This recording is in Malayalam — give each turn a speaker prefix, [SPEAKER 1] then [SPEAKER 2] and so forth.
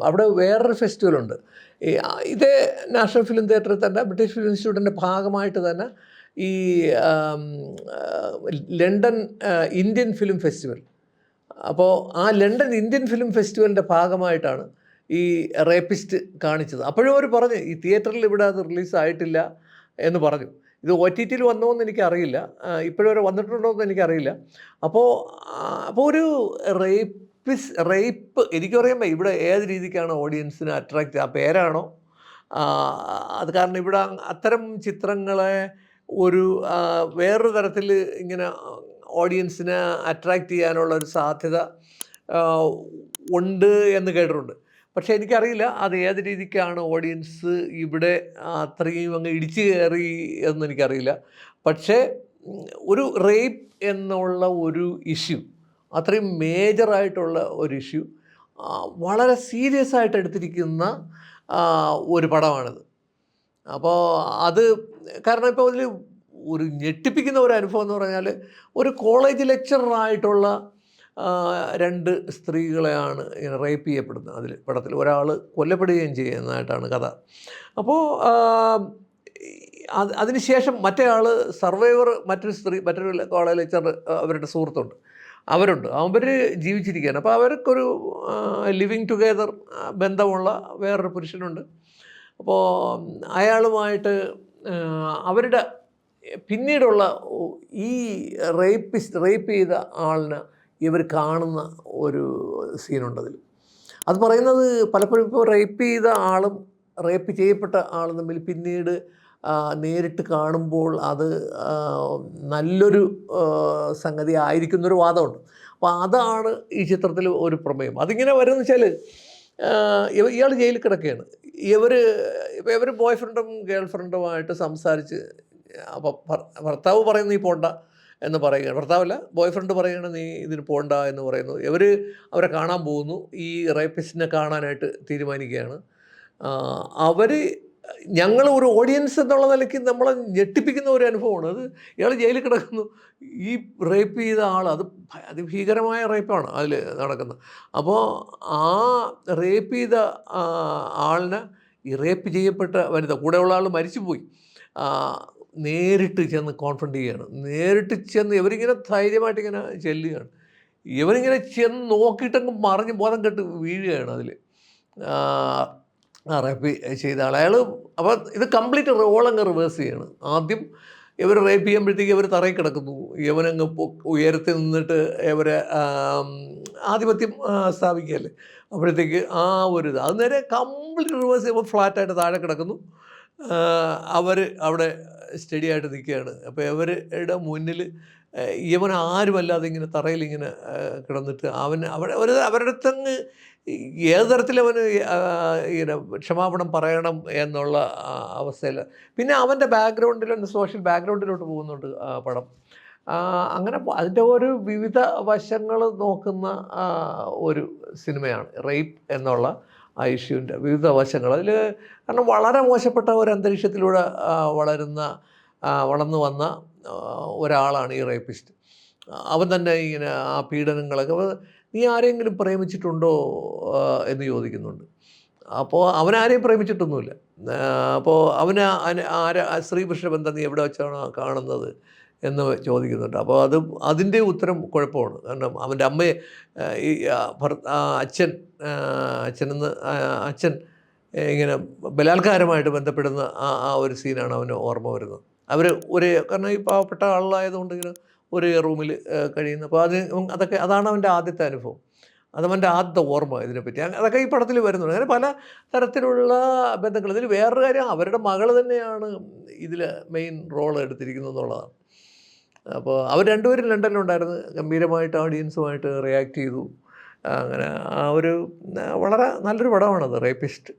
[SPEAKER 1] അവിടെ വേറൊരു ഫെസ്റ്റിവലുണ്ട്. ഇതേ നാഷണൽ ഫിലിം തിയേറ്ററിൽ തന്നെ ബ്രിട്ടീഷ് ഫിലിം ഇൻസ്റ്റിറ്റ്യൂട്ടിൻ്റെ ഭാഗമായിട്ട് തന്നെ ഈ ആം, ആ, ലണ്ടൻ ഇന്ത്യൻ ഫിലിം ഫെസ്റ്റിവൽ. അപ്പോൾ ആ ലണ്ടൻ ഇന്ത്യൻ ഫിലിം ഫെസ്റ്റിവലിൻ്റെ ഭാഗമായിട്ടാണ് ഈ റേപ്പിസ്റ്റ് കാണിച്ചത്. അപ്പോഴും അവർ പറഞ്ഞു ഈ തിയേറ്ററിൽ ഇവിടെ അത് റിലീസായിട്ടില്ല എന്ന് പറഞ്ഞു. ഇത് ഒ ടി ടിയിൽ വന്നോ എന്ന് എനിക്കറിയില്ല, ഇപ്പോഴും വരെ വന്നിട്ടുണ്ടോ എന്ന് എനിക്കറിയില്ല. അപ്പോൾ അപ്പോൾ ഒരു റേപ്പ് എനിക്കറിയാൻ ഇവിടെ ഏത് രീതിക്കാണ് ഓഡിയൻസിനെ അട്രാക്റ്റ്, ആ പേരാണോ അത് കാരണം ഇവിടെ അത്തരം ചിത്രങ്ങളെ ഒരു വേറൊരു തരത്തിൽ ഇങ്ങനെ ഓഡിയൻസിനെ അട്രാക്റ്റ് ചെയ്യാനുള്ള ഒരു സാധ്യത ആ, ഉണ്ട് എന്ന് കേട്ടിട്ടുണ്ട്. പക്ഷേ എനിക്കറിയില്ല അത് ഏത് രീതിക്കാണ് ഓഡിയൻസ് ഇവിടെ അത്രയും അങ്ങ് ഇടിച്ചു കയറി എന്ന് എനിക്കറിയില്ല. പക്ഷേ ഒരു റേപ്പ് എന്നുള്ള ഒരു ഇഷ്യൂ, അത്രയും മേജറായിട്ടുള്ള ഒരു ഇഷ്യൂ വളരെ സീരിയസ് ആയിട്ട് എടുത്തിരിക്കുന്ന ഒരു പടമാണിത്. അപ്പോൾ അത് കാരണം ഇപ്പോൾ അതിൽ ഒരു ഞെട്ടിപ്പിക്കുന്ന ഒരു അനുഭവം എന്ന് പറഞ്ഞാൽ ഒരു കോളേജ് ലെക്ചറായിട്ടുള്ള രണ്ട് സ്ത്രീകളെയാണ് ഇങ്ങനെ റേപ്പ് ചെയ്യപ്പെടുന്നത്. അതിൽ പടത്തിൽ ഒരാൾ കൊല്ലപ്പെടുകയും ചെയ്യുന്നതായിട്ടാണ് കഥ. അപ്പോൾ അതിനുശേഷം മറ്റേ ആൾ സർവൈവർ, മറ്റൊരു കോളേജ് ലെക്ചർ, അവരുടെ സുഹൃത്തുണ്ട്, അവർ ജീവിച്ചിരിക്കുകയാണ്. അപ്പോൾ അവർക്കൊരു ലിവിങ് ടുഗെദർ ബന്ധമുള്ള വേറൊരു പുരുഷനുണ്ട്. അപ്പോൾ അയാളുമായിട്ട് അവരുടെ പിന്നീടുള്ള ഈ റേപ്പ് ചെയ്ത ആളിനെ ഇവർ കാണുന്ന ഒരു സീനുണ്ട് അതിൽ. അത് പറയുന്നത് പലപ്പോഴും ഇപ്പോൾ റേപ്പ് ചെയ്ത ആളും റേപ്പ് ചെയ്യപ്പെട്ട ആളും തമ്മിൽ പിന്നീട് നേരിട്ട് കാണുമ്പോൾ അത് നല്ലൊരു സംഗതി ആയിരിക്കുന്നൊരു വാദമുണ്ട്. അപ്പോൾ അതാണ് ഈ ചിത്രത്തിൽ ഒരു പ്രമേയം. അതിങ്ങനെ വരുമെന്ന് വെച്ചാൽ ഇയാൾ ജയിലിൽ കിടക്കുകയാണ്. ഇവർ ബോയ് ഫ്രണ്ടും ഗേൾ ഫ്രണ്ടുമായിട്ട് സംസാരിച്ച്, അപ്പോൾ ഭർത്താവ് പറയുന്നു നീ പോണ്ട എന്ന് പറയുകയാണ്, ഭർത്താവല്ല ബോയ് ഫ്രണ്ട് പറയുകയാണ് നീ ഇതിന് പോണ്ട എന്ന് പറയുന്നു. അവരെ കാണാൻ പോകുന്നു, ഈ റേപ്പിസ്റ്റിനെ കാണാനായിട്ട് തീരുമാനിക്കുകയാണ്. ഞങ്ങൾ ഒരു ഓഡിയൻസ് എന്നുള്ള നിലയ്ക്ക് നമ്മളെ ഞെട്ടിപ്പിക്കുന്ന ഒരു അനുഭവമാണ് അത്. ഇയാൾ ജയിലിൽ കിടക്കുന്നു, ഈ റേപ്പ് ചെയ്ത ആൾ, അത് അതിഭീകരമായ റേപ്പാണ് അതിൽ നടക്കുന്നത്. അപ്പോൾ ആ റേപ്പ് ചെയ്ത ആളിനെ ഈ റേപ്പ് ചെയ്യപ്പെട്ട വനിത, കൂടെയുള്ള ആൾ മരിച്ചുപോയി, നേരിട്ട് ചെന്ന് കോൺഫ്രണ്ട് ചെയ്യുകയാണ്. നേരിട്ട് ചെന്ന് ഇവരിങ്ങനെ ധൈര്യമായിട്ട് ഇങ്ങനെ ചെല്ലുകയാണ്. ഇവരിങ്ങനെ ചെന്ന് നോക്കിയിട്ടങ്ങ് മറിഞ്ഞ് ബോധം കെട്ട് വീഴുകയാണ് അതിൽ റേപ്പ് ചെയ്ത ആൾ. അപ്പോൾ ഇത് കംപ്ലീറ്റ് റോളങ്ങ് റിവേഴ്സ് ചെയ്യാണ്. ആദ്യം ഇവർ റേപ്പ് ചെയ്യുമ്പോഴത്തേക്ക് ഇവർ തറയിൽ കിടക്കുന്നു, ഇവനങ്ങ് ഉയരത്തിൽ നിന്നിട്ട് ഇവരെ ആധിപത്യം സ്ഥാപിക്കുകയല്ലേ. അപ്പോഴത്തേക്ക് അത് നേരെ കംപ്ലീറ്റ് റിവേഴ്സ് ചെയ്യുമ്പോൾ ഫ്ലാറ്റായിട്ട് താഴെ കിടക്കുന്നു. അവർ അവിടെ സ്റ്റഡി ആയിട്ട് നിൽക്കുകയാണ്. അപ്പോൾ ഇവരുടെ മുന്നിൽ ഇവൻ ആരുമല്ലാതെ ഇങ്ങനെ തറയിൽ ഇങ്ങനെ കിടന്നിട്ട് അവരുടെ അടുത്തങ്ങ് ഏത് തരത്തിലവന് ഇങ്ങനെ ക്ഷമാപണം പറയണം എന്നുള്ള അവസ്ഥയിൽ. പിന്നെ അവൻ്റെ സോഷ്യൽ ബാക്ക്ഗ്രൗണ്ടിലോട്ട് പോകുന്നുണ്ട് പടം. അങ്ങനെ അതിൻ്റെ ഒരു വിവിധ വശങ്ങൾ നോക്കുന്ന ഒരു സിനിമയാണ് റേപ്പ് എന്നുള്ള ആ ഇഷ്യൂവിൻ്റെ വിവിധ വശങ്ങൾ. അതിൽ കാരണം വളരെ മോശപ്പെട്ട ഒരു അന്തരീക്ഷത്തിലൂടെ വളർന്നു വന്ന ഒരാളാണ് ഈ റേപ്പിസ്റ്റ്. അവൻ തന്നെ ഇങ്ങനെ ആ പീഡനങ്ങളൊക്കെ, നീ ആരെങ്കിലും പ്രേമിച്ചിട്ടുണ്ടോ എന്ന് ചോദിക്കുന്നുണ്ട്. അപ്പോൾ അവനാരെയും പ്രേമിച്ചിട്ടൊന്നുമില്ല. അപ്പോൾ സ്ത്രീ പുരുഷ ബന്ധം നീ എവിടെ വെച്ചാണോ കാണുന്നത് എന്ന് ചോദിക്കുന്നുണ്ട്. അപ്പോൾ അതിൻ്റെ ഉത്തരം കുഴപ്പമാണ്. കാരണം അവൻ്റെ അമ്മയെ അച്ഛൻ ഇങ്ങനെ ബലാത്കാരമായിട്ട് ബന്ധപ്പെടുന്ന ആ ഒരു സീനാണ് അവന് ഓർമ്മ വരുന്നത്. കാരണം ഈ പാവപ്പെട്ട ആളായതുകൊണ്ട് ഇങ്ങനെ ഒരു റൂമിൽ കഴിയുന്നു. അപ്പോൾ അതാണ് അവൻ്റെ ആദ്യത്തെ അനുഭവം, അതവൻ്റെ ആദ്യത്തെ ഓർമ്മ ഇതിനെപ്പറ്റി. അതൊക്കെ ഈ പടത്തിൽ വരുന്നുണ്ട്. അങ്ങനെ പല തരത്തിലുള്ള ബന്ധങ്ങൾ. ഇതിൽ വേറൊരു കാര്യം, അവരുടെ മകൾ തന്നെയാണ് ഇതിൽ മെയിൻ റോൾ എടുത്തിരിക്കുന്നത് എന്നുള്ളതാണ്. അപ്പോൾ അവർ രണ്ടുപേരും ലണ്ടനിലുണ്ടായിരുന്നു, ഗംഭീരമായിട്ട് ഓഡിയൻസുമായിട്ട് റിയാക്ട് ചെയ്തു. അങ്ങനെ വളരെ നല്ലൊരു പടമാണത് റേപ്പിസ്റ്റ്.